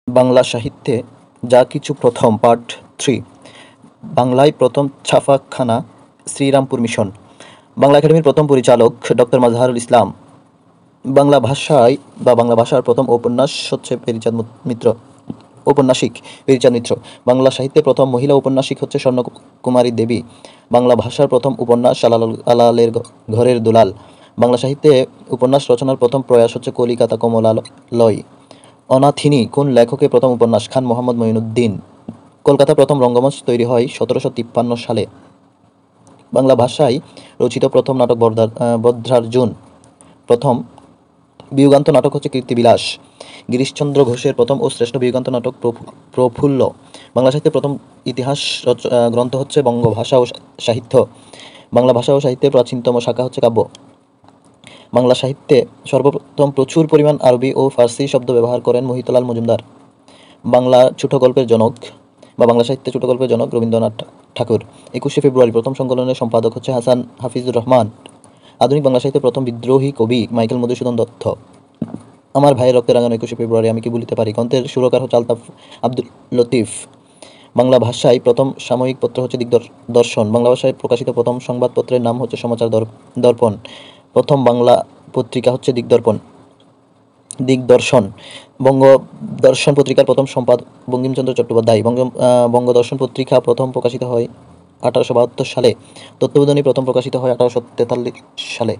বাংলা সাহিত্যে যা কিছু প্রথম পার্ট 3। বাংলায় প্রথম ছাপাখানা শ্রীরামপুর মিশন। বাংলা একাডেমির প্রথম পরিচালক ডক্টর মাজহারুল ইসলাম। বাংলা ভাষায় বা বাংলা ভাষার প্রথম উপন্যাস হচ্ছে ঔপন্যাসিক পেরিচাঁদ মিত্র। বাংলা সাহিত্যে প্রথম মহিলা উপন্যাসিক হচ্ছে স্বর্ণকুমারী দেবী। বাংলা ভাষার প্রথম উপন্যাস আলালের ঘরের দুলাল। বাংলা সাহিত্যে উপন্যাস রচনার প্রথম প্রয়াস হচ্ছে কলিকাতা কমলালয়। অনাথিনী কোন লেখকের প্রথম উপন্যাস? খান মোহাম্মদ মঈনুদ্দিন। কলকাতা প্রথম রঙ্গমঞ্চ তৈরি হয় 1753 সালে। বাংলা ভাষায় রচিত প্রথম নাটক বদ্রার্জুন। প্রথম বিয়োগান্ত নাটক হচ্ছে কীর্তিবিলাস। গিরিশচন্দ্র ঘোষের প্রথম ও শ্রেষ্ঠ বিয়োগান্ত নাটক প্রফুল্ল। বাংলা সাহিত্যের প্রথম ইতিহাস গ্রন্থ হচ্ছে বঙ্গভাষা ও সাহিত্য। বাংলা ভাষা ও সাহিত্যের প্রাচীনতম শাখা হচ্ছে কাব্য। বাংলা সাহিত্যে সর্বপ্রথম প্রচুর পরিমাণ আরবি ও ফার্সি শব্দ ব্যবহার করেন মহিতলাল মজুমদার। বাংলা ছোট গল্পের জনক বা বাংলা সাহিত্যে ছোট গল্পের জনক রবীন্দ্রনাথ ঠাকুর। 21শে ফেব্রুয়ারি প্রথম সংকলনের সম্পাদক হচ্ছে হাসান হাফিজুর রহমান। আধুনিক বাংলা সাহিত্যের প্রথম বিদ্রোহী কবি মাইকেল মধুসূদন দত্ত। আমার ভাইয়ের রক্তে রাঙানো 21শে ফেব্রুয়ারি আমি কি বলিতে পারি গ্রন্থের সুরকার হচ্ছে আলতাফ আব্দুল লতিফ। বাংলা ভাষায় প্রথম সাময়িক পত্র হচ্ছে দিগদর্শন। বাংলা ভাষায় প্রকাশিত প্রথম সংবাদপত্রের নাম হচ্ছে সমাচার দর্পণ। প্রথম বাংলা পত্রিকা হচ্ছে দিগদর্শন। বঙ্গদর্শন পত্রিকার প্রথম সম্পাদক বঙ্কিমচন্দ্র চট্টোপাধ্যায়। বঙ্গদর্শন পত্রিকা প্রথম প্রকাশিত হয় 1872 সালে। তত্ত্ববোধিনী প্রথম প্রকাশিত হয় 1843 সালে।